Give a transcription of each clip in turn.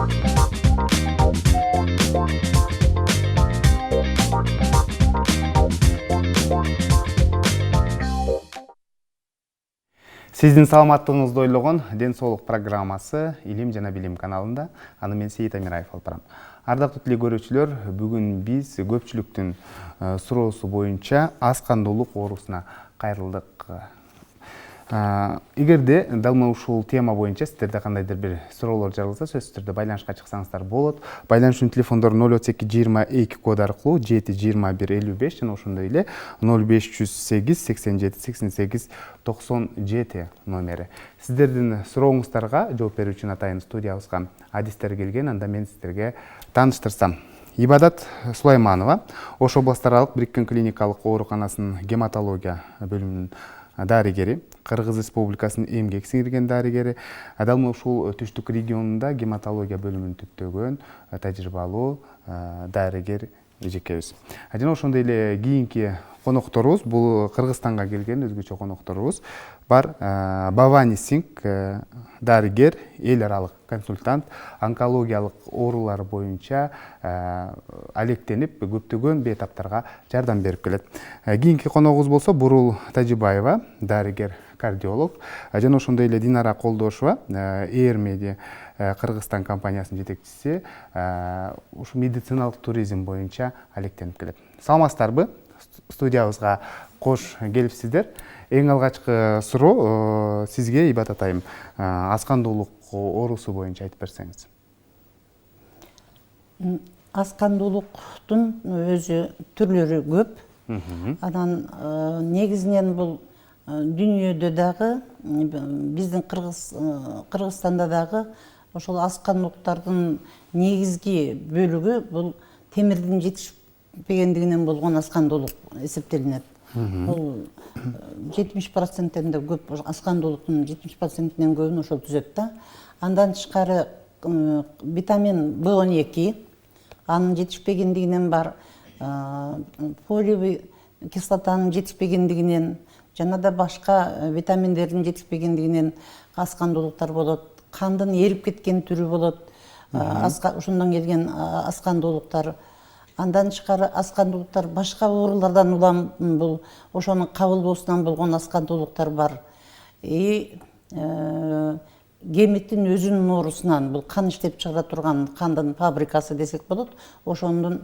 Сиздин саламаттыгыңызды ойлогон Ден соолук программасы Илим жана билим каналында. Аны мен Сейит Амираев алып барам. Ардактуу телекөрүүчүлөр, бүгүн биз көпчүлүктүн суроосу боюнча аз кандуулук оорусуна кайрылдык. Эгерде дал ушул тема боюнча сиздерде кандайдыр бир суроолор жаралса, сөзсүз түрдө байланышка чыксаңыздар болот. Байланышчу телефондор 032 код аркылуу 72155 жана ошондой эле 0508 87 88 97 номери. Сиздердин сурооңуздарга жооп берүү үчүн атайын студиябызга адистер келген, анда мен сиздерге тааныштырсам. Ибадат Сулайманова, Ош областаралык бириккен клиникалык ооруканасынын гематология бөлүмүнүн дарыгери, Кыргыз Республикасынын эмгек сиңирген дарыгери, дал ушул түштүк регионунда гематология бөлүмүн түптөгөн тажрыйбалуу дарыгер эжекебиз. Жана ошондой эле кийинки конокторубуз, бул Кыргызстанга келген өзгөчө конокторубуз бар. Бавани Синг дарыгер, эл аралык консультант, онкологиялык оорулар боюнча алектенип көптөгөн бейтаптарга жардам берип келет. Кийинки коногубуз болсо Бурул Тажибаева, дарыгер кардиолог, жана ошондой эле Динара Колдошева, Air Media Кыргызстан компаниясынын жетекчиси, ушу медициналык туризм боюнча алектенип келет. Саламатсыздарбы? Студиябызга кош келипсиздер. Эң алгачкы суроо сизге, Ибадат атайым, аз кандуулук оорусу боюнча айтып берсеңиз. Аз кандуулуктун өзү түрлөрү көп. Анан негизинен бул дүйнөдө дагы, биздин Кыргызстанда дагы ошол аз кандуулуктардын негизги бөлүгү бул темирдин жетишпегендигинен болгон аз кандуулук эсептелинет. Бул 70%-де көп, аз кандуулуктун 70%-нен көбүн ошол түзөт да. Андан тышкары витамин B12, анын жетишпегендигинен бар, фолиевый кислотанын жетишпегендигинен, жана да башка витаминдердин жетишпегендигинен аз кандуулуктар болот. Кандын эрип кеткен түрү болот. Ошондон келген аз кандуулуктар. Андан тышкары аз кандуулуктар башка оорулардан улам бул ошонун кабылбоосунан болгон аз кандуулуктар бар. Геметтин өзүнүн оорусунан, бул кан иштеп чыгара турган кандын фабрикасы десек болот, ошондун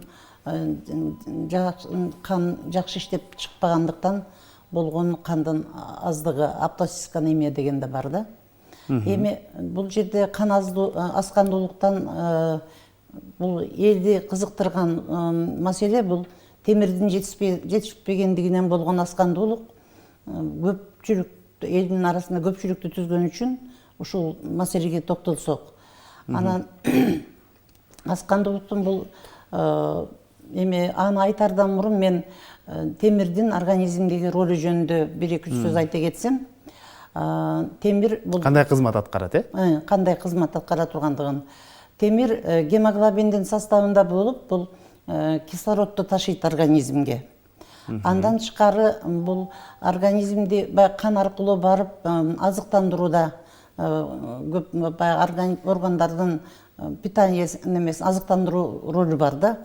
кан жакшы иштеп чыкпагандыктан болгон кандын аздыгы, аптосисканемия деген да бар да. Эми бул жерде кан аз кандуулуктан бул элди кызыктырган маселе бул темирдин жетишпегендигинен болгон аз кандуулук. Көпчүлүк элдин арасында көпчүлүктү түзгөн үчүн ушул маселеге токтолсок. Анан аз кандуулуктун бул аны айтардан мурун мен темирдин организмдеги ролу жөнүндө 1-2 сөз айта кетсем. Темир бул кандай кызмат аткарат, Кандай кызмат аткара тургандыгын. Темир гемоглобиндин составында болуп, бул кислородду ташыйт организмге. Андан тышкары бул организмди кан аркылуу барып азыктандырууда көп органдардын питание азыктандыруу ролу бар да.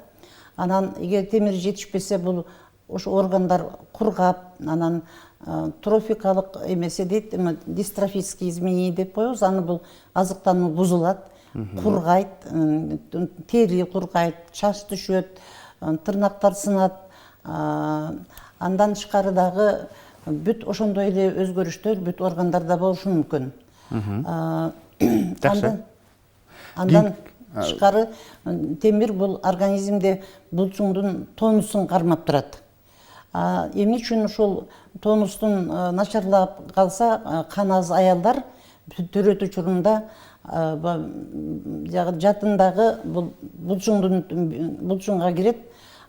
Анан эгер темир жетишпесе, бул ошо органдар кургап, анан трофикалык эмесе дейт, дистрофические изменения деп коебуз. Аны бул азыктануу бузулат, кургайт, тери кургайт, чач түшөт, тырнактар сынат. Андан тышкары дагы бүт ошондой эле өзгөрүштөр бүт органдарда болушу мүмкүн. Жакшы. Андан тышкары темир бул организмде булчуңдун тонусун кармап турат. Эмне үчүн ушул тонустун начарлап калса, кан аз аялдар төрөт учурунда жатындагы булчуңга кирет.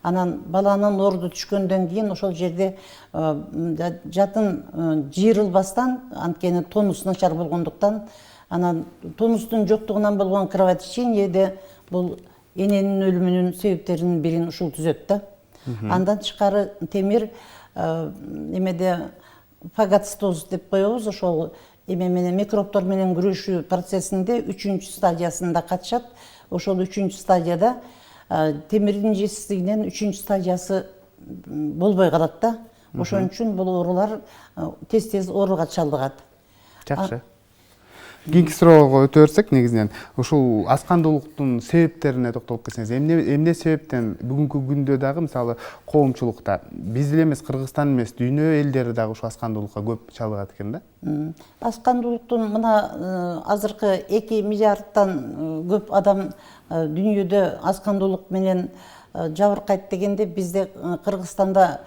Анан баланын орду түшкөндөн кийин ошол жерде жатын жыйрылбастан, анткени тонус начар болгондуктан, анан тонустун жоктугунан болгон кровотечениеде бул эненин өлүмүнүн себептеринин бирин ушул түзөт да. Андан тышкары темир эмеде фагоцитоз деп коебуз, ошол эме менен микробтор менен күрөшүү процессинде 3-стадиясында катышат. ошол 3-чү стадияда темирдин жетишсиздигинен 3-чү стадиясы болбой калат да. Ошон үчүн бул оорулар тез ооруга чалдыгат. Жакшы. Кийинки суроого өтө берсек, негизинен ушул аскандуулуктун себептерине токтолуп кетсеңиз, эмне себептен бүгүнкү күндө дагы мисалы коомчулукта биз эле эмес, Кыргызстан эмес, дүйнө элдери дагы ушул аскандуулукка көп чалдыгат экен да? Аскандуулуктун мына азыркы 2 миллиардтан көп адам дүйнөдө аскандуулук менен жабыркайт дегенде, бизде Кыргызстанда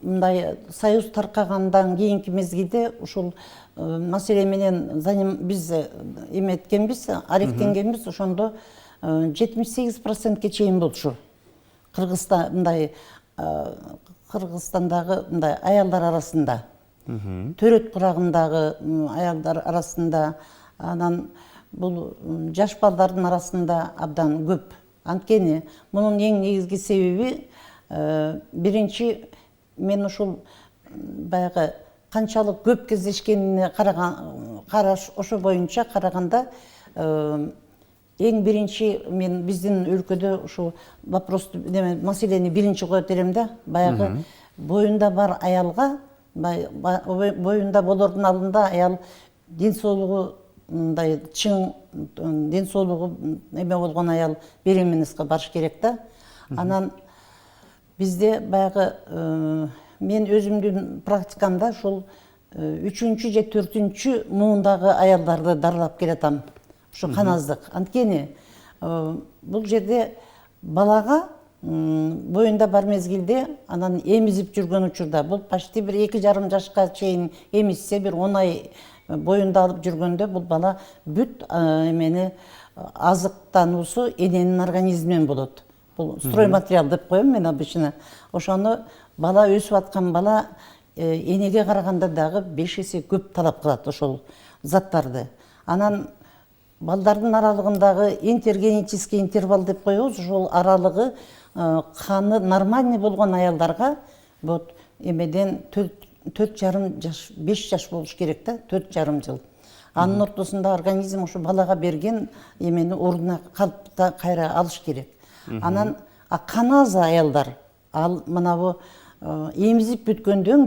мындай союз таркагандан кийинки мезгилде ушул маселе менен биз эметкенбиз, алектенгенбиз. Ошондо 78%ке чейин болчу. Кыргызстандагы мындай аялдар арасында, төрөт курагындагы аялдар арасында, анан бул жаш балдардын арасында абдан көп. Анткени мунун эң негизги себеби, биринчи, мен ушул баягы канчалык көп кездешкенине караш ошо боюнча караганда, эң биринчи мен биздин өлкөдө ушул вопросту, маселени биринчи коет элем да. Баягы боюнда бар аялга, боюнда болордун алдында аял ден соолугу мындай чың, ден соолугу эме болгон аял беременностька барыш керек да. Анан бизде баягы мен өзүмдүн практикамда ушул 3-чү же 4-чү муундагы аялдарды дарылап келатам. Ушу каназдык. Анткени бул жерде балага боюнда бар мезгилде, анан эмизип жүргөн учурда, бул почти бир 2,5 жашка чейин эмизсе, бир 10 ай боюнда алып жүргөндө, бул бала бүт эмени азыктануусу эненин организминен болот. Бул стройматериал деп коем мен обычно. Ошону бала өсүп аткан бала энеге караганда дагы 5 эсе көп талап кылат ошол заттарды. Анан балдардын аралыгындагы интергенетический интервал деп коебуз, ошол аралыгы каны нормальный болгон аялдарга вот эмеден 4,5 жаш, 5 жаш болуш керек да, 4,5 жыл. Анын ортосунда организм ошо балага берген эмени ордуна калпта кайра алыш керек. Анан каны аз аялдар, ал мына бу эмизип бүткөндөн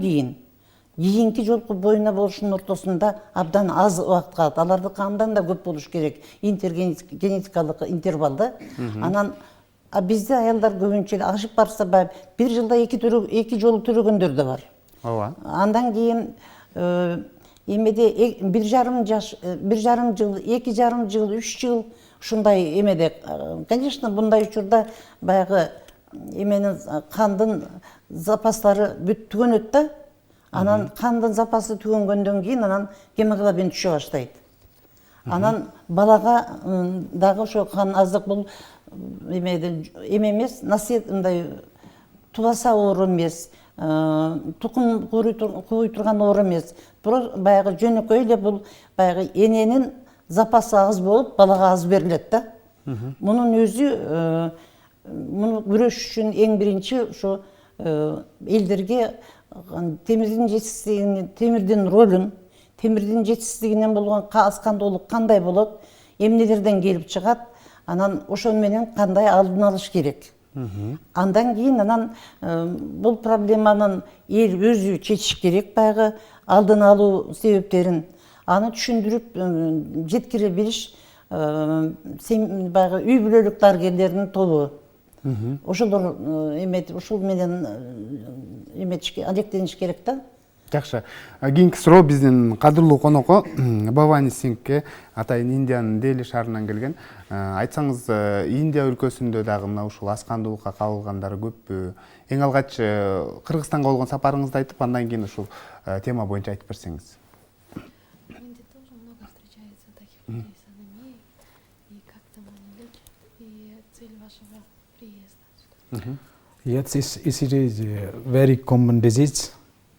кийинки жолку боюна болушунун ортосунда абдан аз убакыт калат. Алардын канынан да көп болуш керек, интергенетикалык интервалда. Анан бизде аялдар көбүнчө ашып барса, бир жылда 2 жолу төрөгөндөр да бар. Ооба. Андан кийин эмеде 1,5 жаш, 1,5 жыл, 2,5 жыл, 3 жыл ушундай эмеде. Конечно, мындай учурда баягы эменин кандын запастары бүт түгөнөт да. Анан кандын запасы түгөнгөндөн кийин анан гемоглобин түшө баштайт. Анан балага дагы ошо кан аздык бул эме эмес, насиет мындай тубаса оору эмес, тукум кубуй турган оору эмес. Баягы жөнөкөй эле бул баягы эненин запасы аз болуп, балага аз берилет да. Мунун өзү муну күрөш үчүн эң биринчи ошо элдерге темирдин жетишсиздигинин, темирдин ролун, темирдин жетишсиздигинен болгон аскандуулук кандай болот, эмнелерден келип чыгат, анан ошон менен кандай алдын алыш керек. Андан кийин анан бул проблеманын эл өзү чечиш керек, баягы алдын алуу себептерин аны түшүндүрүп жеткире билиш баягы үй бүлөлүк дарыгерлердин тобу. Ошолор ушул менен алектениш керек да. Жакшы. Кийинки суроо биздин кадырлуу конокко Бавани Сингке, атайын Индиянын Дели шаарынан келген. Айтсаңыз, Индия өлкөсүндө дагы мына ушул аскандуулукка кабылгандар көппү? Эң алгач Кыргызстанга болгон сапарыңызды айтып, андан кийин ушул тема боюнча айтып берсеңиз. Менде тоже много встречается таких людей с анемией, и как там они лечат, и цель вашего приезда. Yes, it is a very common disease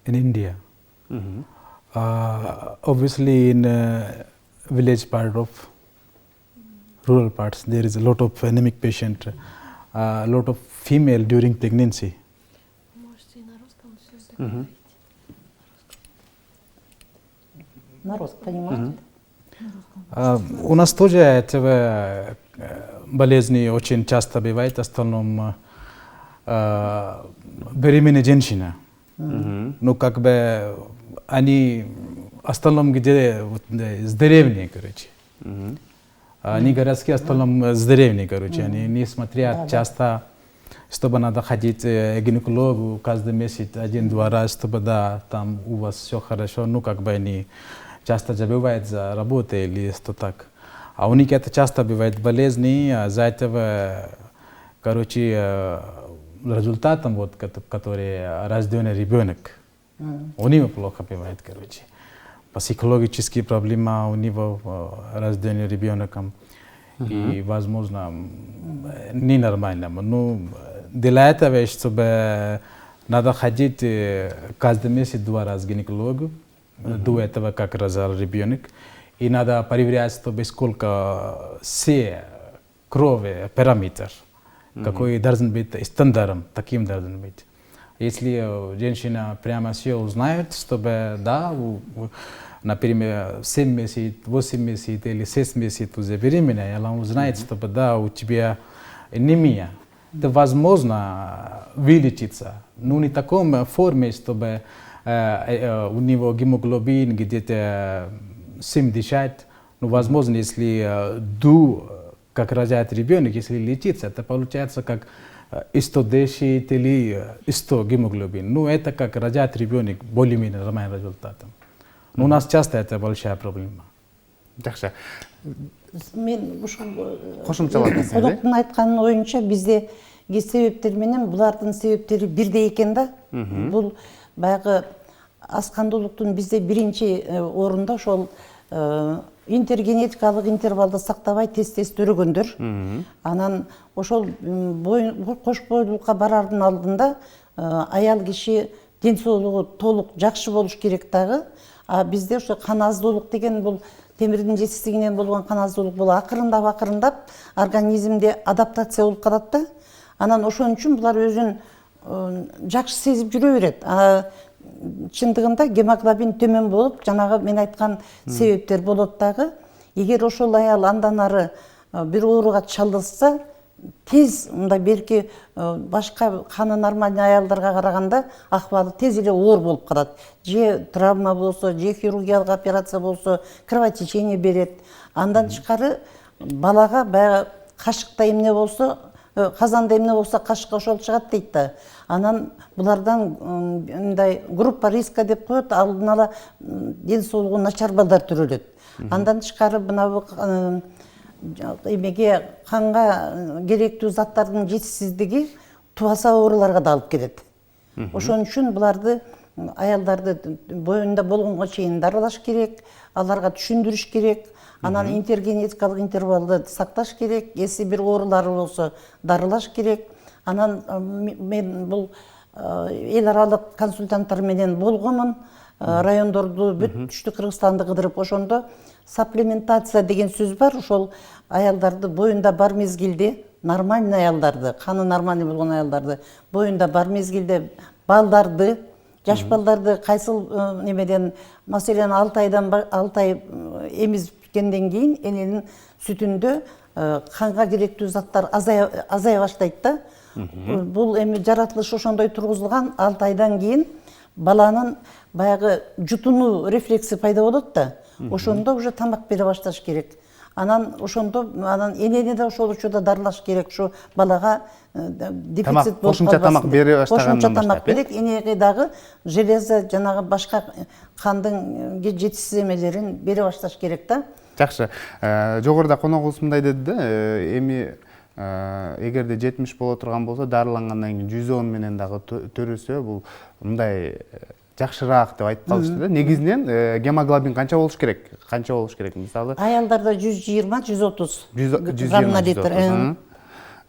in India. Obviously, in village part of rural parts, there is a lot of anemic patient, a lot of female during pregnancy. Можете и на русском все это говорить. На русском, понимаете? У нас тоже этого болезни очень часто бывает, в основном беременная женщина. Ну, как бы они в основном где вот, с деревни, короче. Они городские, в основном с деревни, короче. Они не смотрят часто, чтобы надо ходить к гинекологу каждый месяц, 1-2 раза, чтобы да, там у вас все хорошо. Ну, как бы они часто забывают за работу или что так. А у них это часто бывает болезни, а за этого, короче, результатом, вот, который рожденный ребенок, у него плохо бывает, короче. Психологические проблемы у него рожденный ребенком. И, возможно, ненормально. Но для этого, чтобы надо ходить каждый месяц 2 раза к гинекологу, до этого как рожал ребенок. И надо проверять, чтобы сколько все крови, параметр, какой должен быть стандартом, таким должен быть. Если женщина прямо все узнает, чтобы, да, например, 7 месяцев, 8 месяцев или 6 месяцев уже беременная, она узнает, чтобы, да, у тебя анемия. Это возможно вылечиться, но не в такой форме, чтобы у него гемоглобин где-то 70, но возможно, если как рожает ребенок, если лечится, это получается как 110 или 100 гемоглобин. Ну, это как рожает ребенок более-менее нормальным результатом. Но у нас часто это большая проблема. Жақсы. Мен ушул Кошумчалап кетсеңиз, Кодоктун айтканы оюнча бизде себептер менен булардын себептери бирдей экен да. Бул баягы аскандуулуктун бизде биринчи орунда ошол интергенетикалык интервалды сактабай тез төрөгөндөр. Анан ошол кош бойлуулукка барардын алдында аял киши ден соолугу толук жакшы болуш керек дагы. А бизде ошо кан аздуулук деген бул темирдин жетишсиздигинен болгон кан аздуулук бул акырындап организмде адаптация болуп калат да. Анан ошон үчүн булар өзүн жакшы сезип жүрө берет. Чындыгында гемоглобин төмөн болуп, жанагы мен айткан себептер болот дагы. Эгер ошол аял андан ары бир ооруга чалдырса, тез мындай белки башка каны нормальный аялдарга караганда акыбалы тез эле оор болуп калат. Же травма болсо, же хирургиялык операция болсо, кровотечение берет. Андан тышкары балага баягы кашыкта эмне болсо, казанда эмне болсо кашыкка ошол чыгат дейт да. Анан булардан мындай группа риска деп коет, алдын ала ден соолугу начар балдар төрөлөт. Андан тышкары мына эмеге канга керектүү заттардын жетишсиздиги тубаса ооруларга да алып келет. Ошон үчүн буларды аялдарды боюнда болгонго чейин дарылаш керек, аларга түшүндүрүш керек. Анан интергенетикалык интервалды сакташ керек. Если бир оорулары болсо дарылаш керек. Анан мен бул эл аралык консультанттар менен болгонмун. Райондорду бүт түштүк Кыргызстанды кыдырып, ошондо саплементация деген сөз бар. Ошол аялдарды боюнда бар мезгилде, нормальный аялдарды, каны нормальный болгон аялдарды, боюнда бар мезгилде балдарды, жаш балдарды кайсыл немеден, маселен 6 айдан 6 ай эмизгенден кийин эненин сүтүндө канга керектүү заттар азая баштайт да. Бул эми жаратылыш ошондой тургузулган, 6 айдан кийин баланын баягы жутунуу рефлекси пайда болот да. Ошондо уже тамак бере башташ керек. Анан ошондо энени да ошол учурда дарылаш керек. Ушу балага дефицит болуп калбасын. Кошумча тамак бере баштагандан Кошумча тамак берет, энеге дагы железо, жанагы башка кандын жетишсиз эмелерин бере башташ керек да. Жакшы. Жогоруда коногубуз мындай деди да, эми эгерде 70 боло турган болсо, дарылангандан кийин 110 менен дагы төрөсө, бул мындай жакшыраак деп айтып калышты да. Негизинен гемоглобин канча болуш керек? Канча болуш керек? Мисалы, аялдарда 120-130 грамм на литр.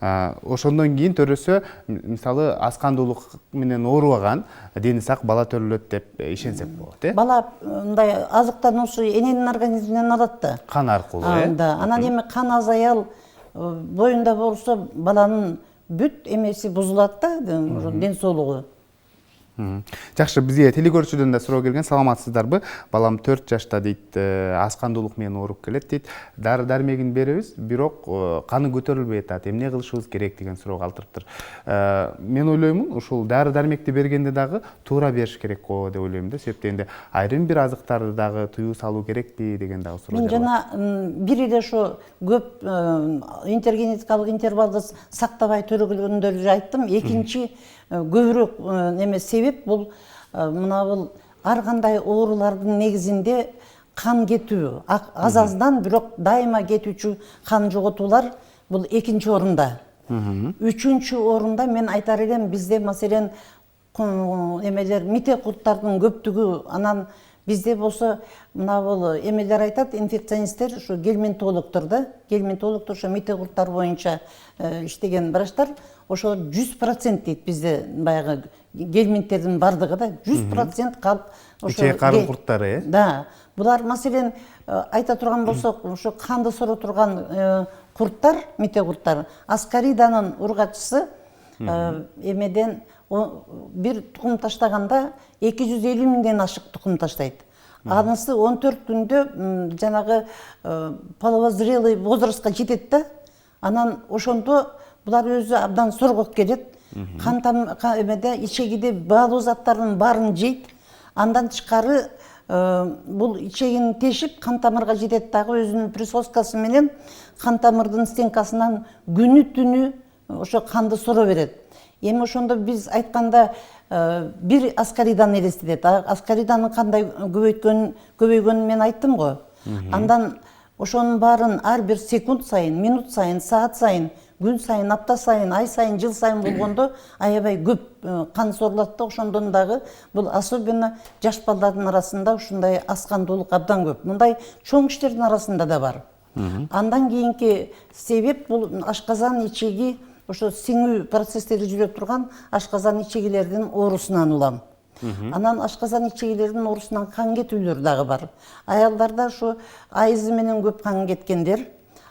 Ошондон кийин төрөсө, мисалы, аскандуулук менен оорубаган дени сак бала төрөлөт деп ишенсек болот, э? Бала мындай азыктан ошо эненин организминен алат да. Кан аркылуу, э? Да. Анан эми кан аз аял боюнда болсо, баланын бүт эмеси бузулат да, ден соолугу. Жакшы, бизге телегөрүүчүдөн да суроо келген. Саламатсыздарбы? Балам 4 жашта дейт, аскандуулук менен ооруп келет дейт. Дары дармегин беребиз, бирок каны көтөрүлбөй атат. Эмне кылышыбыз керек деген суроо калтырыптыр. Мен ойлоймун, ушул дары дармекти бергенде дагы туура бериш керек го деп ойлойм да. Себептен айрым бир азыктарды дагы тыюу салуу керекпи деген дагы суроо. Мен жана бир эле ошо көп интергенетикалык интервалды сактабай төрөгөлгөндөрдү айттым. Экинчи көбүрөөк неме себеп бул мына ар кандай оорулардын негизинде кан кетүү, аз-аздан бирок дайыма кетүүчү кан жоготуулар бул экинчи орунда. Үчүнчү орунда мен айтар элем, бизде маселен эмелер мите курттардын көптүгү, анан бизде болсо мына бул эмелер айтат, инфекционисттер, ушу гельминтологдор да, гельминтологдор ошо мите курттар боюнча иштеген врачтар, ошо 100% дейт бизде баягы гельминттердин бардыгы да 100% калып ошо ичек карын курттары, да. Булар маселен айта турган болсок, ошо канды соро турган курттар, мите курттар, аскариданын ургачысы эмеден бир тукум таштаганда 250 миңден ашык тукум таштайт. Анысы 14 күндө жанагы половозрелый возрастка жетет да. Анан ошондо булар өзү абдан соргок келет. Эмеде ичегиде баалуу заттардын баарын жейт. Андан тышкары бул ичегин тешип кан тамырга жетет дагы, өзүнүн присоскасы менен кан тамырдын стенкасынан күнү түнү ошо канды соро берет. Эми ошондо биз айтканда бир аскаридан элестетет. Аскариданын кандай көбөйгөнүн мен айттым го. Андан ошонун баарын ар бир секунд сайын, минут сайын, саат сайын, күн сайын, апта сайын, ай сайын, жыл сайын болгондо аябай көп кан сорулат да. Ошондон дагы бул особенно жаш балдардын арасында ушундай аскандуулук абдан көп. Мындай чоң кишилердин арасында да бар. Андан кийинки себеп бул ашказан ичеги, ошо сиңүү процесстери жүрүп турган ашказан ичегилердин оорусунан улам. Анан ашказан ичегилердин оорусунан кан кетүүлөр дагы бар. Аялдарда ушу айызы менен көп кан кеткендер,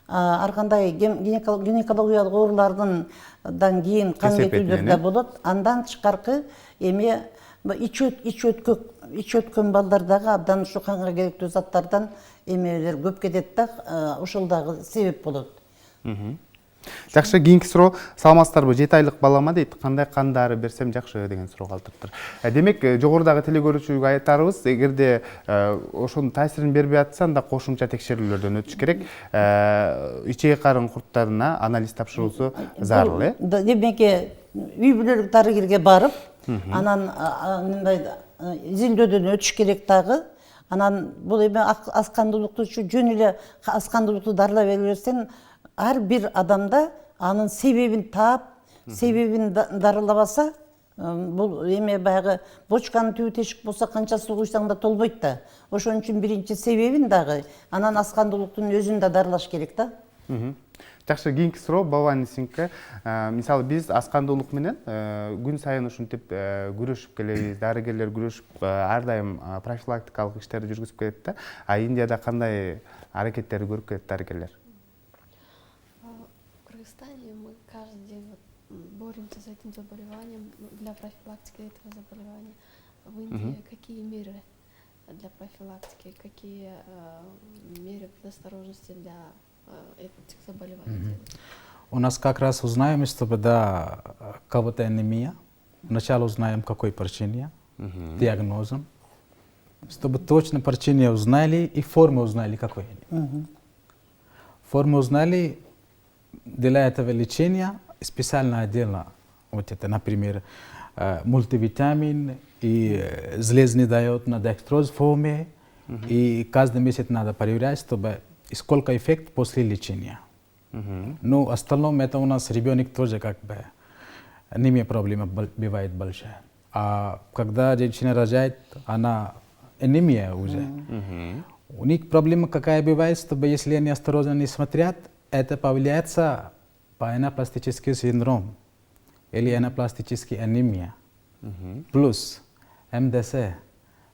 ар кандай гинекологиялык оорулардан кийин кан кетүүлөр да болот. Андан тышкаркы эми ич өткөн балдардагы абдан ушу канга керектүү заттардан эмелер көп кетет да, ошол дагы себеп болот. Жакшы, кийинки суроо. Саламатсыздарбы? 7 айлык балама дейт, кандай кан дары берсем жакшы деген суроо калтырыптыр. Демек, жогорудагы телекөрүүчүгө айтарыбыз, эгерде ошонун таасирин бербей атса, анда кошумча текшерүүлөрдөн өтүш керек. Ичек карын курттарына анализ тапшыруусу зарыл, э? Демек, үй бүлөлүк дарыгерге барып, анан изилдөөдөн өтүш керек дагы. Анан бул эми аскандуулукту жөн эле аскандуулукту дарылай бербестен, ар бир адамда анын себебин таап, себебин дарылабаса, бул эме баягы бочканын түбү тешик болсо канча суу куйсаң да толбойт да. Ошон үчүн биринчи себебин дагы, анан аскандуулуктун өзүн да дарылаш керек да. Жакшы, кийинки суроо Бабанисинке. Мисалы биз аскандуулук менен күн сайын ушинтип күрөшүп келебиз, дарыгерлер күрөшүп ар дайым профилактикалык иштерди жүргүзүп келет да. Индияда кандай аракеттерди көрүп келет дарыгерлер? В Кыргызстане мы каждый день боремся с этим заболеванием, для профилактики этого заболевания. В Индии какие меры для профилактики, какие меры предосторожности для этих заболеваний? У нас как раз узнаем, чтобы да, кого-то анемия. Сначала узнаем, какой причине, диагнозом, чтобы точно причину узнали и форму узнали, какой. Форму узнали, для этого лечения специально отдельно, вот это, например, мультивитамин и железный дает на декстрозной форме, и каждый месяц надо проверять, чтобы сколько эффект после лечения. Ну, остальном это у нас ребенок тоже как бы анемия проблема бывает большая. А когда женщина рожает, она анемия уже. У них проблема какая бывает, чтобы если они осторожно не смотрят, это повлияется по анапластический синдром или анапластический анемия. Плюс МДС,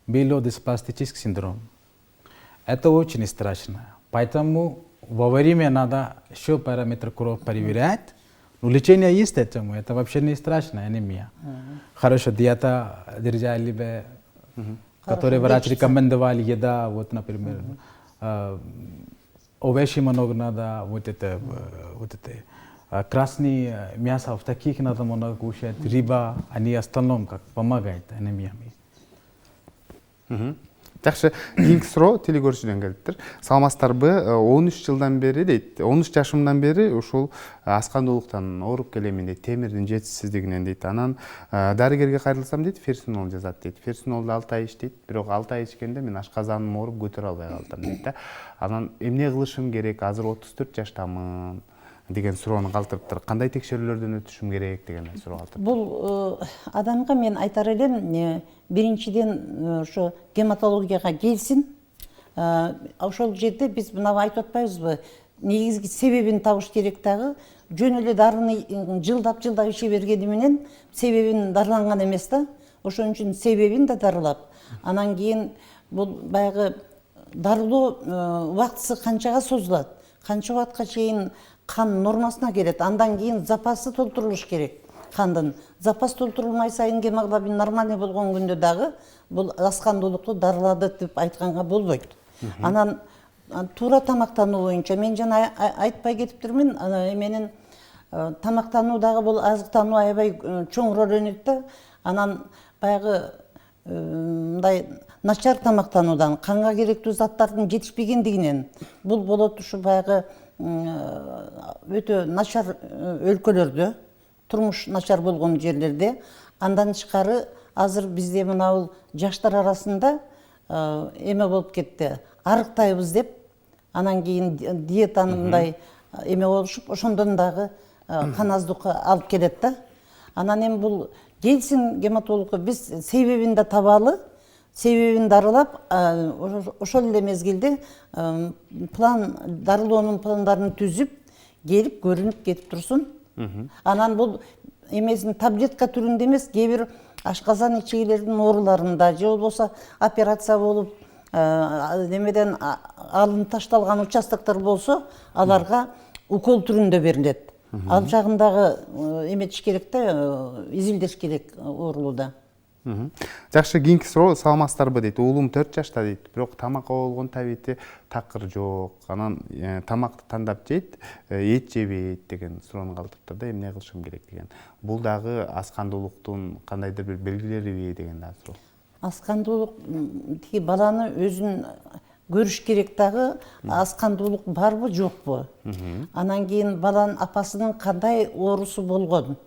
миелодиспластический синдром. Это очень страшно. Поэтому во время надо еще параметры крови проверять, Ну, лечение есть этому, это вообще не страшно, анемия. Хорошая диета держали бы, которые врач рекомендовали, еда, вот, например, овощи много надо, вот это красные мясо, в таких надо много кушать, рыба, они остальном как помогает анемиями. Жакшы, кийинки суроо телекөрүүчүдөн келиптир. Саламатсыздарбы? 13 жылдан бери дейт. 13 жашымдан бери ушул аскандуулуктан ооруп келемин дейт. Темирдин жетишсиздигинен дейт. Анан дарыгерге кайрылсам дейт, ферсинол жазат дейт. Ферсинолду 6 ай ичтейт. Бирок 6 ай ичкенде мен ашказаным ооруп көтөрө албай калдым дейт да. Анан эмне кылышым керек? Азыр 34 жаштамын деген суроону калтырыптыр. Кандай текшерүүлөрдөн өтүшүм керек деген суроо калтырыптыр. Бул адамга мен айтар элем, биринчиден ошо гематологияга келсин. Ошол жерде биз мына айтып атпайбызбы? Негизги себебин табыш керек дагы. Жөн эле дарыны жылдап иче бергени менен себебин дарыланган эмес да. Ошон үчүн себебин да дарылап, анан кийин бул баягы дарылоо убактысы канчага созулат, канча убакытка чейин кан нормасына келет, андан кийин запасы толтурулуш керек. Кандын запас толтурулмай сайын гемоглобин нормальный болгон күндө дагы бул аскандуулукту дарылады деп айтканга болбойт. Анан туура тамактануу боюнча мен жана айтпай кетиптирмин, эменин тамактануу дагы бул азыктануу аябай чоң роль ойнойт да. Анан баягы мындай начар тамактануудан, канга керектүү заттардын жетишпегендигинен бул болот ушу баягы өтө начар өлкөлөрдө, турмуш начар болгон жерлерде. Андан тышкары азыр бизде мына жаштар арасында эме болуп кетти. Арыктайбыз деп, анан кийин диетаны мындай эме болушуп, ошондон дагы кан аздыкка алып келет да. Анан эми бул келсин гематологко, биз себебин да табалы, себебин дарылап, ошол эле мезгилде дарылоонун пландарын түзүп, келип көрүнүп кетип турсун. Анан бул эмесин таблетка түрүндө эмес, кээ бир ашказан ичегилердин ооруларында же болбосо операция болуп, немеден алынып ташталган участоктор болсо, аларга укол түрүндө берилет. Ал жагындагы эметиш керек да, изилдеш керек оорулуда. Жакшы, кийинки суроо, саламатсыздарбы дейт. Уулум 4 жашта дейт. Бирок тамакка болгон табити такыр жок. Анан тамакты тандап жейт, эт жебейт деген суроону калтырыптыр да, эмне кылышым керек деген. Бул дагы аскандуулуктун кандайдыр бир белгилериби деген да суроо. Аскандуулук тиги баланы өзүн көрүш керек дагы, аскандуулук барбы жокпу? Анан кийин баланын апасынын кандай оорусу болгон?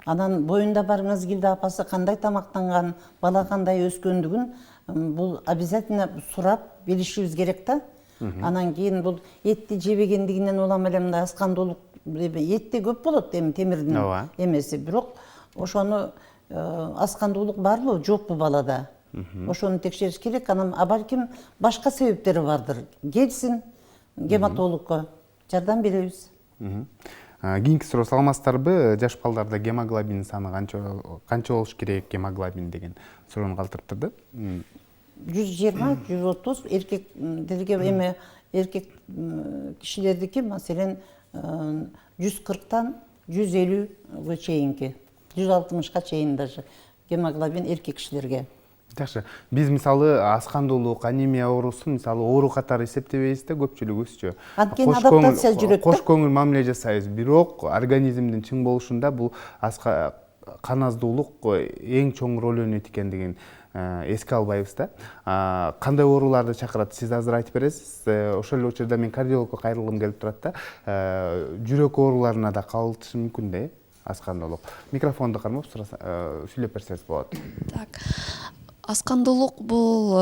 Анан боюнда бар мезгилде апасы кандай тамактанган, бала кандай өскөндүгүн бул обязательно сурап билишибиз керек да. Анан кийин бул этти жебегендигинен улам эле мындай аскандуулук, этте көп болот эми темирдин эмеси, бирок ошону аскандуулук барбы, жокпу балада? Ошону текшериш керек. Анан балким башка себептери бардыр. Келсин гематологко, жардам беребиз. Кийинки суроо, саламатсыздарбы? Жаш балдарда гемоглобин саны канча болуш керек, гемоглобин деген суроону калтырыптыр да. 120, 130, эркектерге эме эркек кишилердики маселен 140-тан 150-ге чейинки, 160-ка чейин даже гемоглобин эркек кишилерге. Жакшы, биз мисалы аскандуулук, анемия оорусун мисалы оору катары эсептебейбиз да көпчүлүгүбүзчү. Анткени адаптация жүрөт да. Кош көңүл мамиле жасайбыз, бирок организмдин чың болушунда бул кан аздуулук эң чоң роль ойнойт экендигин эске албайбыз да. Кандай ооруларды чакырат, сиз азыр айтып бересиз. Ошол эле учурда мен кардиологко кайрылгым келип турат да. Жүрөк ооруларына да кабылышы мүмкүн да, аскандуулук. Микрофонду кармап сүйлөп берсеңиз болот. Так. Аскандуулук бул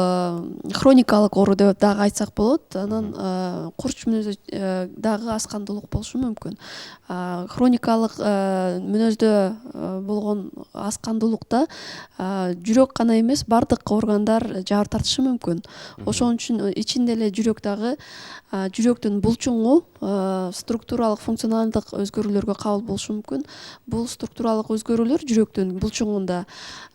хроникалык оору деп дагы айтсак болот. Анан курч мүнөздө дагы аскандуулук болушу мүмкүн. Хроникалык мүнөздө болгон аскандуулукта жүрөк гана эмес, бардык органдар жабыр тартышы мүмкүн. Ошон үчүн ичинде эле жүрөк дагы, жүрөктүн булчуңу структуралык функционалдык өзгөрүүлөргө кабыл болушу мүмкүн. Бул структуралык өзгөрүүлөр жүрөктүн булчуңунда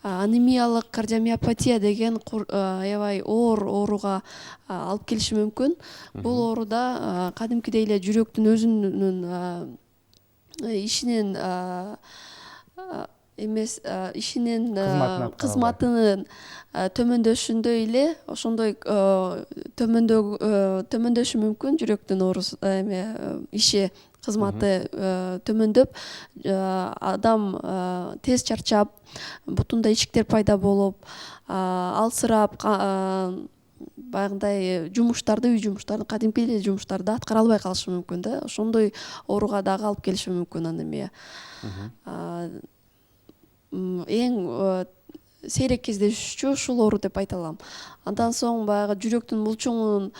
анемиялык кардиомиопатия деген аябай оор ооруга алып келиши мүмкүн. Бул ооруда кадимкидей эле жүрөктүн өзүнүн ишинин эмес ишинин кызматынын кызматынын төмөндөшүндөй эле ошондой төмөндөшү мүмкүн жүрөктүн оорусу эме иши кызматы төмөндөп адам тез чарчап бутунда ичиктер пайда болуп алсырап баягындай жумуштарды үй жумуштарын кадимки эле жумуштарды аткара албай калышы мүмкүн да ошондой ооруга дагы алып келиши мүмкүн анемия. Эң сейрек кездешүүчү ушул оору деп айта алам. Андан соң баягы жүрөктүн булчуңунун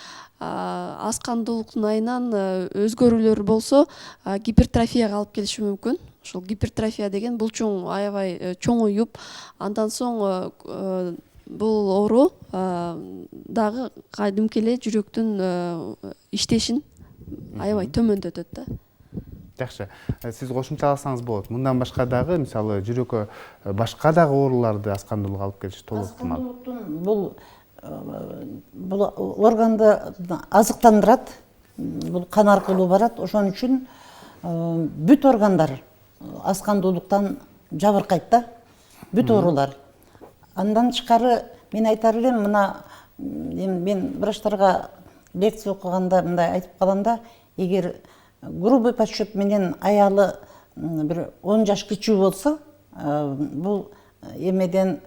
аз кандуулуктун айынан өзгөрүүлөр болсо гипертрофияга алып келиши мүмкүн. Ушул гипертрофия деген булчуң аябай чоңоюп, андан соң бул оору дагы кадимки эле жүрөктүн иштешин аябай төмөндөтөт да. Жакшы. Сиз кошумчаласаңыз болот. Мындан башка дагы мисалы жүрөккө башка дагы ооруларды аз кандуулук алып келиши толук ыктымал. Аз кандуулуктун бул органды азыктандырат. Бул кан аркылуу барат. Ошон үчүн бүт органдар аз кандуулуктан жабыркайт да. Бүт оорулар. Андан тышкары мен айтар элем, мына мен врачтарга лекция окуганда мындай айтып калам да, эгер грубый подсчет менен аялы бир 10 жаш кичүү болсо, бул эмеден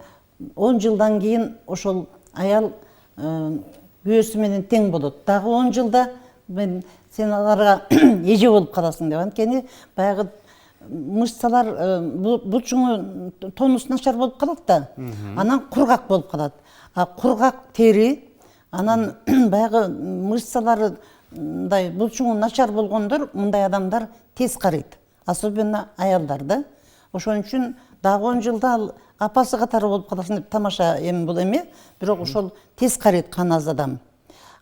10 жылдан кийин ошол аял күйөөсү менен тең болот. Дагы 10 жылда сен аларга эже болуп каласың деп. Анткени баягы мышцалар булчуңу тонус начар болуп калат да. Анан кургак болуп калат. Кургак тери, анан баягы мышцалары мындай булчуңу начар болгондор, мындай адамдар тез карыйт. Особенно аялдар да. Ошон үчүн дагы 10 жылда ал апасы катары болуп каласың деп тамаша эми бул эме, бирок ошол тез карыйт кан аз адам.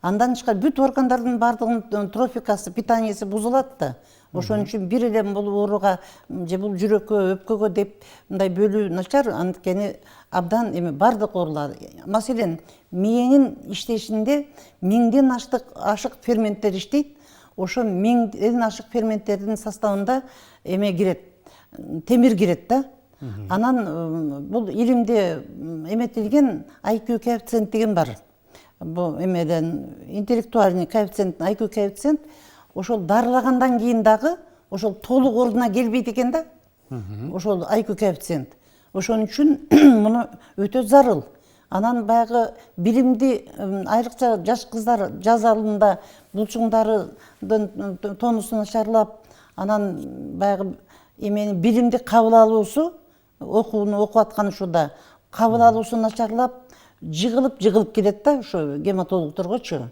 Андан тышкары бүт органдардын бардыгынын трофикасы, питаниясы бузулат да. Ошон үчүн бир эле бул ооруга же бул жүрөккө, өпкөгө деп мындай бөлүү начар, анткени абдан эми бардык оорулар. Маселен, мээңин иштешинде 1000ден ашык ферменттер иштейт. Ошо 1000ден ашык ферменттердин составында эме кирет, темир кирет да. Анан бул илимде эметилген IQ коэффициент деген бар. Бул эмеден интеллектуальный коэффициент, IQ коэффициент ошол дарылагандан кийин дагы ошол толук ордуна келбейт экен да. Ошол IQ коэффициент. Ошон үчүн муну өтө зарыл. Анан баягы билимди айрыкча жаш кыздар жаз айында булчуңдардын тонусу начарлап, анан баягы эмени билимди кабыл алуусу, окууну окуп аткан учурда кабыл алуусу начарлап, жыгылып келет да, ошо гематологторгочу.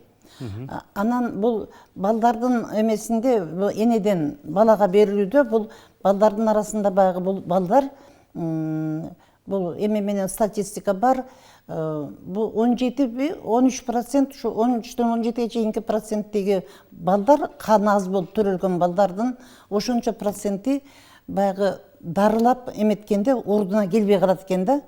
Анан бул балдардын эмесинде энеден балага берилүүдө бул балдардын арасында баягы бул балдар бул эме менен статистика бар. Бул 17-13%, ушу 13-төн 17-ге чейинки проценттеги балдар каны аз болуп төрөлгөн балдардын ошончо проценти баягы дарылап эметкенде ордуна келбей калат экен да.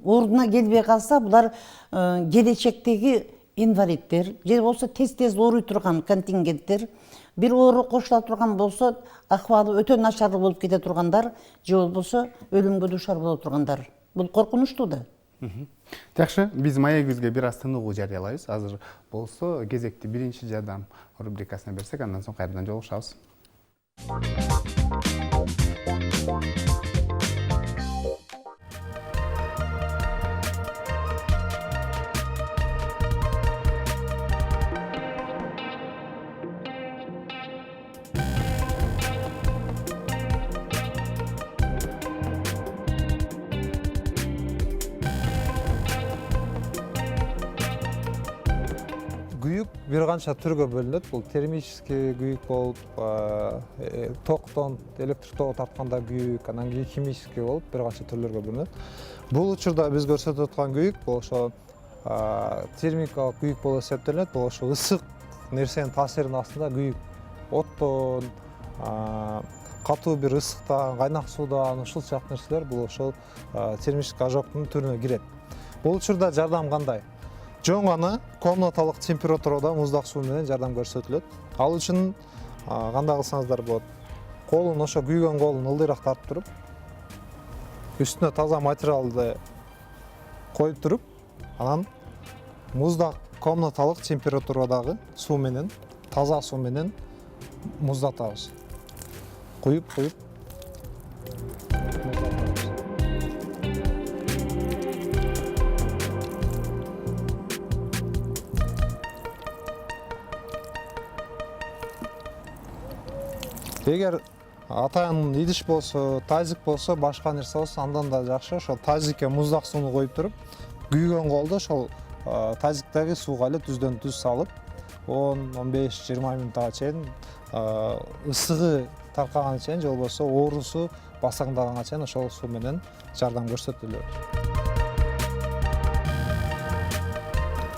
Ордуна келбей калса булар келечектеги инвалидтер же болбосо тез ооруй турган контингенттер, бир оору кошула турган болсо акыбалы өтө начар болуп кете тургандар же болбосо өлүмгө дуушар боло тургандар. Бул коркунучтуу да. Жакшы, биз маегибизге бир аз тыныгуу жарыялайбыз. Азыр болсо кезекти биринчи жардам рубрикасына берсек, андан соң кайрадан жолугушабыз. Күйүк бир канча түргө бөлүнөт. Бул термический күйүк болуп, токтон электр тогу тартканда күйүк, анан кийин химический болуп бир канча түрлөргө бөлүнөт. Бул учурда биз көрсөтүп аткан күйүк бул ошо термикалык күйүк болуп эсептелет. Бул ошо ысык нерсенин таасиринин астында күйүк оттон, катуу бир ысыктан, кайнак суудан, ушул сыяктуу нерселер бул ошол термический ожогдун түрүнө кирет. Бул учурда жардам кандай? Жөн гана комнаталык температурада муздак суу менен жардам көрсөтүлөт. Ал үчүн кандай кылсаңыздар болот? колун ошо күйгөн колун ылдыйраак тартып туруп, үстүнө таза материалды коюп туруп, анан муздак комнаталык температурадагы суу менен, таза суу менен муздатабыз. Куюп муздатабыз. Эгер атайын идиш болсо, тазик болсо, башка нерсе болсо, андан да жакшы. Ошол тазикке муздак сууну коюп туруп, күйгөн колду ошол тазиктеги сууга эле түздөн түз салып, 10-15-20 минутка чейин ысыгы таркаганга чейин, же болбосо оорусу басаңдаганга чейин ошол суу менен жардам көрсөтүлөт.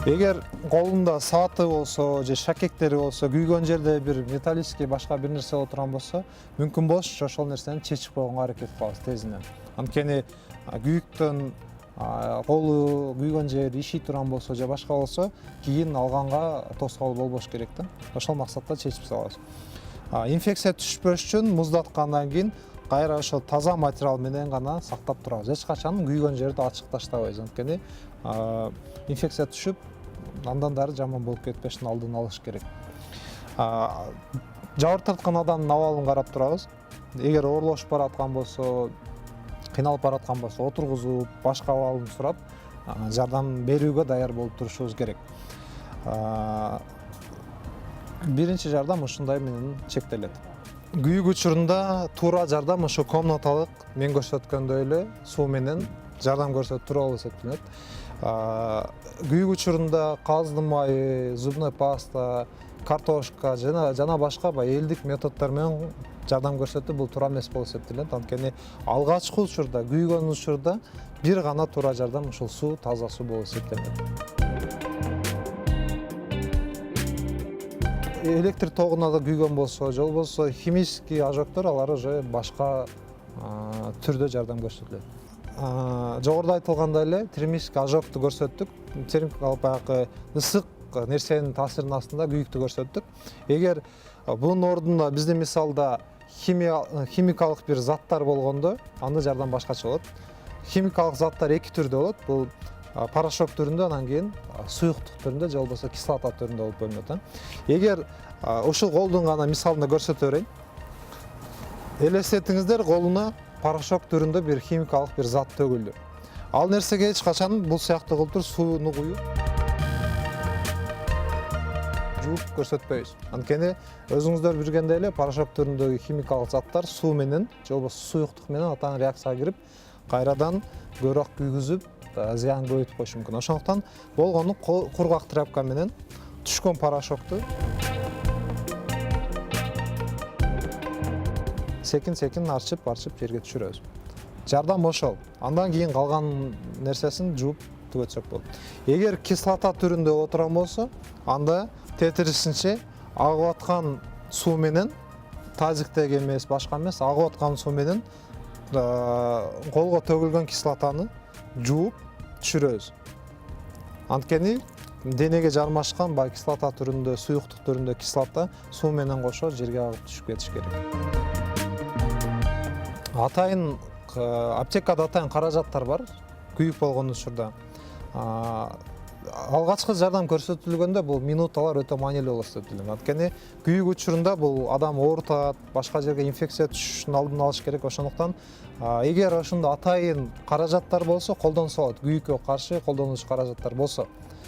Эгер колунда сааты болсо же шакектери болсо, күйгөн жерде бир металлический башка бир нерсе боло турган болсо, мүмкүн болушунча ошол нерсени чечип койгонго аракет кылабыз тезинен. Анткени күйүктөн колу күйгөн жер иши турган болсо же башка болсо, кийин алганга тоскоол болбош керек да. Ошол максатта чечип салабыз. Инфекция түшпөш үчүн муздаткандан кийин кайра ошо таза материал менен гана сактап турабыз. Эч качан күйгөн жерди ачык таштабайбыз. Анткени инфекция түшүп, андан дары жаман болуп кетпештин алдын алыш керек. Жабыр тарткан адамдын абалын карап турабыз. Эгер оорлошуп бараткан болсо, кыйналып бараткан болсо, отургузуп, башка абалын сурап, жардам берүүгө даяр болуп турушубуз керек. Биринчи жардам ушундай менен чектелет. Күйүк учурунда туура жардам ошо комнаталык мен көрсөткөндөй эле суу менен жардам көрсөтүп туруп эсептелет. Күйүк учурунда кааздын майы, зубной паста, картошка жана башка элдик методдор менен жардам көрсөтүү бул туура эмес болуп эсептелет. Анткени алгачкы учурда, күйгөн учурда бир гана туура жардам ушул суу, таза суу болуп эсептелет. Электр тогуна да күйгөн болсо, же болбосо химический ожогдор, алар уже башка түрдө жардам көрсөтүлөт. Жогоруда айтылгандай эле термический ожогду көрсөттүк. Термикалык баягы ысык нерсенин таасиринин астында күйүктү көрсөттүк. Эгер бунун ордуна биздин мисалда химикалык бир заттар болгондо, анда жардам башкача болот. Химикалык заттар эки түрдө болот. Бул порошок түрүндө, анан кийин суюктук түрүндө же болбосо кислота түрүндө болуп бөлүнөт. Эгер ушул колдун гана мисалында көрсөтө берейин. Элестетиңиздер, колуна порошок түрүндө бир химикалык бир зат төгүлдү. Ал нерсеге эч качан бул сыяктуу кылып туруп сууну куюп жууп көрсөтпөйбүз. Анткени өзүңүздөр билгендей эле порошок түрүндөгү химикалык заттар суу менен же болбосо суюктук менен атайын реакцияга кирип, кайрадан көбүрөөк күйгүзүп, зыян көбөйтүп коюшу мүмкүн. Ошондуктан болгону кургак тряпка менен түшкөн порошокту секин арчып жерге түшүрөбүз. Жардам ошол. Андан кийин калган нерсесин жууп түгөтсөк болот. Эгер кислота түрүндө отурган болсо, анда тетирисинче агып аткан суу менен, тазиктеги эмес, башка эмес, агып аткан суу менен колго төгүлгөн кислотаны жууп түшүрөбүз. Анткени денеге жармашкан кислота түрүндө, суюктук түрүндө кислота суу менен кошо жерге агып түшүп кетиш керек. Атайын аптекада атайын каражаттар бар, күйүк болгон учурда. Алгачкы жардам көрсөтүлгөндө бул минуталар өтө маанилүү болуп эсептелет. Анткени күйүк учурунда бул адам оорутат, башка жерге инфекция түшүшүнүн алдын алыш керек. Ошондуктан эгер ошондо атайын каражаттар болсо, колдонсо болот. Күйүккө каршы колдонуучу каражаттар болсо.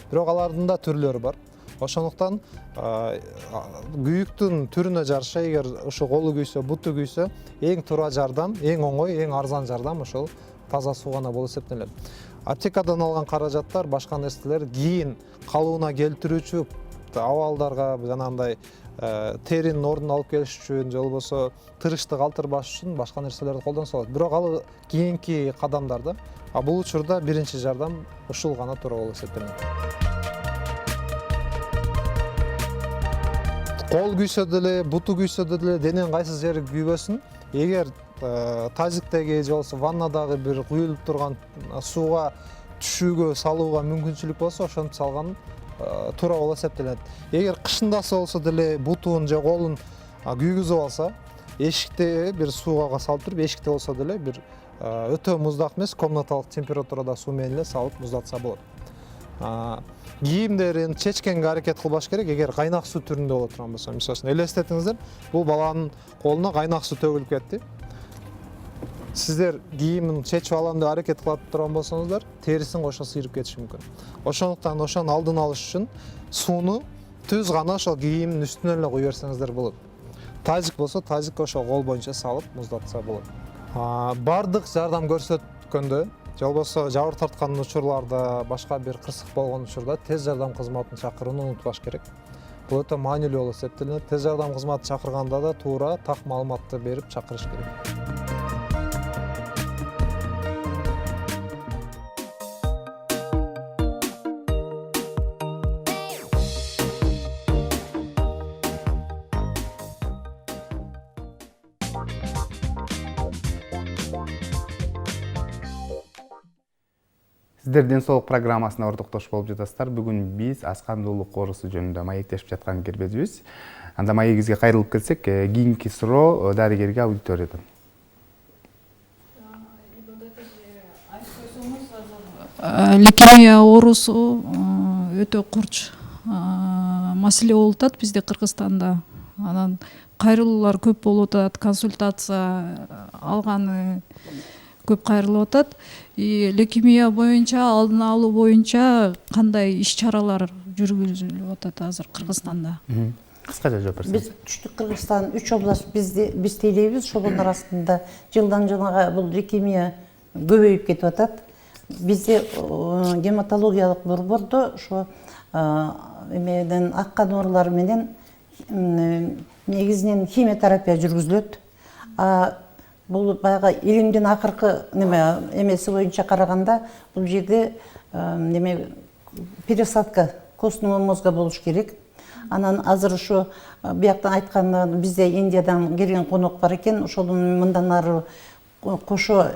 Бирок алардын да түрлөрү бар. Ошондуктан күйүктүн түрүнө жараша, эгер ошо колу күйсө, буту күйсө, эң туура жардам, эң оңой, эң арзан жардам ошол таза суу гана болуп эсептелет. Аптекадан алган каражаттар, башка нерселер кийин калыбына келтирүүчү абалдарга, жанагындай теринин ордун алып келиш үчүн, же болбосо тырышты калтырбаш үчүн башка нерселерди колдонсо болот. Бирок ал кийинки кадамдарда, бул учурда биринчи жардам ушул гана туура болуп эсептелет. Кол күйсө деле, буту күйсө деле, дененин кайсы жери күйбөсүн, эгер тазиктеги же болбосо ваннадагы бир куюлуп турган сууга түшүүгө салууга мүмкүнчүлүк болсо, ошентип салган туура болуп эсептелет. Эгер кышындасы болсо деле бутун же колун күйгүзүп алса, эшикте бир сууга салып туруп, эшикте болсо деле бир өтө муздак эмес, комнаталык температурада суу менен эле салып муздатса болот. Кийимдерин чечкенге аракет кылбаш керек. Эгер кайнак суу түрүндө боло турган болсо, мисалы үчүн элестетиңиздер, бул баланын колуна кайнак суу төгүлүп кетти. Сиздер кийимин чечип алам деп аракет кылып турган болсоңуздар, терисин кошо сыйрып кетиши мүмкүн. Ошондуктан ошонун алдын алыш үчүн сууну түз гана ошол кийимдин үстүнөн эле куй берсеңиздер болот. Тазик болсо, тазикке ошол кол боюнча салып муздатса болот. Бардык жардам көрсөткөндө, же болбосо жабыр тарткан учурларда, башка бир кырсык болгон учурда тез жардам кызматын чакырууну унутпаш керек. Бул өтө маанилүү болуп эсептелет. Тез жардам кызматын чакырганда да туура так маалыматты берип чакырыш керек. Сиздер ден соолук программасына ортоктош болуп жатасыздар. Бүгүн биз аскандуулук оорусу жөнүндө маектешип жаткан кербезбиз. Анда маегибизге кайрылып келсек, кийинки суроо дарыгерге аудиториядан. Лейкемия оорусу өтө курч маселе болуп атат бизде Кыргызстанда. Анан кайрылуулар көп болуп атат, консультация алганы көп кайрылып атат. Лейкемия боюнча, алдын алуу боюнча кандай иш-чаралар жүргүзүлүп атат азыр Кыргызстанда? Кыскача жооп берсеңиз. Биз Түштүк Кыргызстан 3 область биз тейлейбиз. Ошонун арасында жылдан жылга бул лейкемия көбөйүп кетип атат. Бизде гематологиялык борбордо ошо эмеден аккан оорулар менен негизинен химиотерапия жүргүзүлөт. Бул баягы илимдин акыркы эмеси боюнча караганда бул жерде пересадка костного мозга болуш керек. Анан азыр ушу бияктан айтканда бизде Индиядан келген конок бар экен. Ошонун мындан ары кошо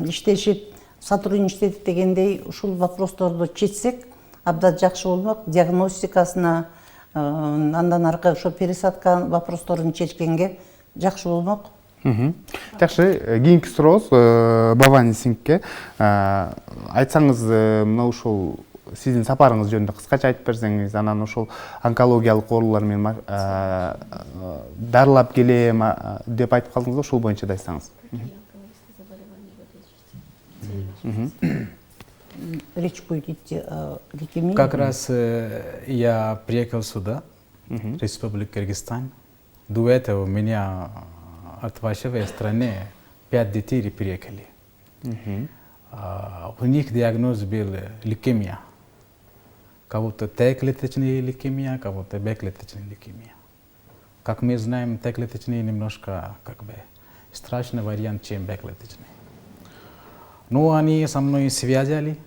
иштешип, сотрудничать дегендей ушул вопросторду чечсек абдан жакшы болмок. Диагностикасына андан аркы ошо пересадка вопросторун чечкенге жакшы болмок. Жакшы, кийинки сурообуз Бавани сиңке. Айтсаңыз, мына ушул сиздин сапарыңыз жөнүндө кыскача айтып берсеңиз, анан ушул онкологиялык оорулар менен дарылап келем деп айтып калдыңыз, ушул боюнча да айтсаңыз. Речь будет идти о лейкемии. Как раз я приехал сюда, Республика Кыргызстан. До этого у меня от вашей страны 5 детей приехали. У них диагноз был лейкемия. Кого-то Т-клеточная лейкемия, кого-то Б-клеточная лейкемия. Как мы знаем, Т-клеточная немножко страшный вариант, чем Б-клеточная. Ну, они со мной связали,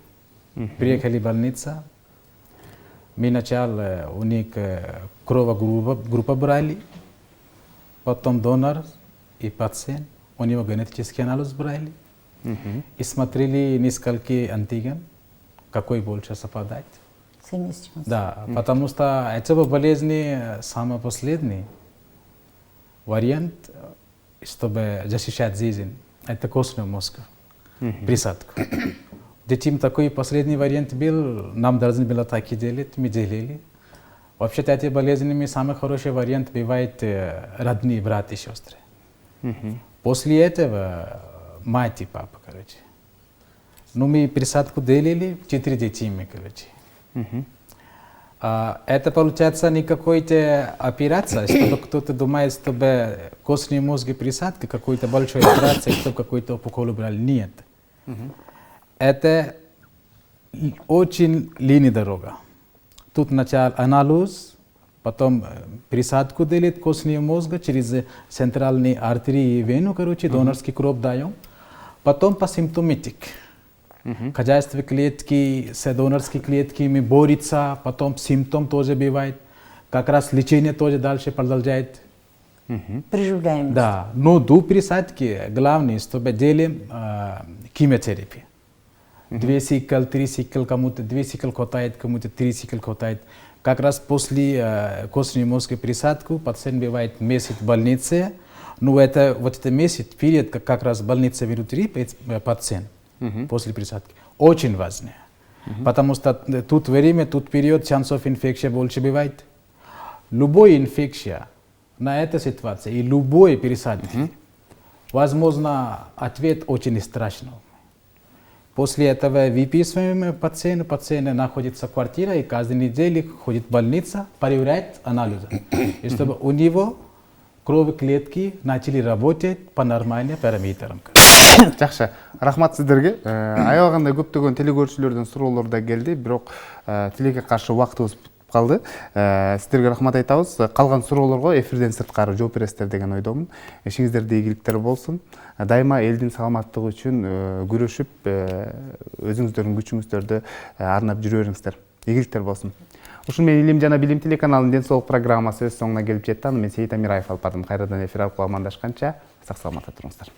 приехали в больницу. Мы начали у них кровогруппа брали, потом донор и пациент, у него генетический анализ брали. И смотрели несколько антиген, какой больше совпадает. Да, потому что этого болезни самый последний вариант, чтобы защищать жизнь, это костный мозг, присадку. Детям такой последний вариант был, нам должны было так и делать, мы делали. Вообще-то эти болезни, самый хороший вариант бывает родные брат и сестры. После этого мать и папа, короче. Ну, мы присадку делили, 4 детей мы, короче. Это получается не какой-то операция, чтобы кто-то думает, чтобы костный мозг и присадка, какой-то большой операция, чтобы какой-то опухоль убрали. Нет. Это очень длинная дорога. Тут сначала анализ, потом присадку делит костный мозг через центральные артерии и вену, короче, донорский кровь даем. Потом по симптоматик. Хозяйство клетки с донорской клетками борется, потом симптом тоже бывает. Как раз лечение тоже дальше продолжает. Приживляем. Да, но до присадки главное, чтобы делаем химиотерапию. 2 цикл, 3 цикл, кому-то 2 цикл хватает, кому-то 3 цикл хватает. Как раз после костной мозга присадку пациент бывает месяц в больнице, Но это вот это месяц, период, как раз больница внутри пациент после присадки, очень важно. Потому что тут время, тут период шансов инфекции больше бывает. Любая инфекция на этой ситуации и любой пересадки, возможно, ответ очень страшный. После этого выписываем пациента, пациент находится в квартире и каждую неделю ходит в больницу, проверяет анализы. И чтобы у него кровь клетки начали работать по нормальным параметрам. Жакшы, рахмат сиздерге. Аялганда көптөгөн телекөрүүчүлөрдөн суроолор да келди, бирок тилекке каршы убактыбыз калды. Сиздерге рахмат айтабыз. Калган суроолорго эфирден сырткары жооп бересиздер деген ойдомун. Ишиңиздерде ийгиликтер болсун. Дайыма элдин саламаттыгы үчүн күрөшүп, өзүңүздөрдүн күчүңүздөрдү арнап жүрө бериңиздер. Ийгиликтер болсун. Ушун менен Илим жана билим телеканалынын ден соолук программасы өз соңуна келип жетти. Мен Сейит Амираев алып бардым. Кайрадан эфир аркылуу амандашканча сак саламатта туруңуздар.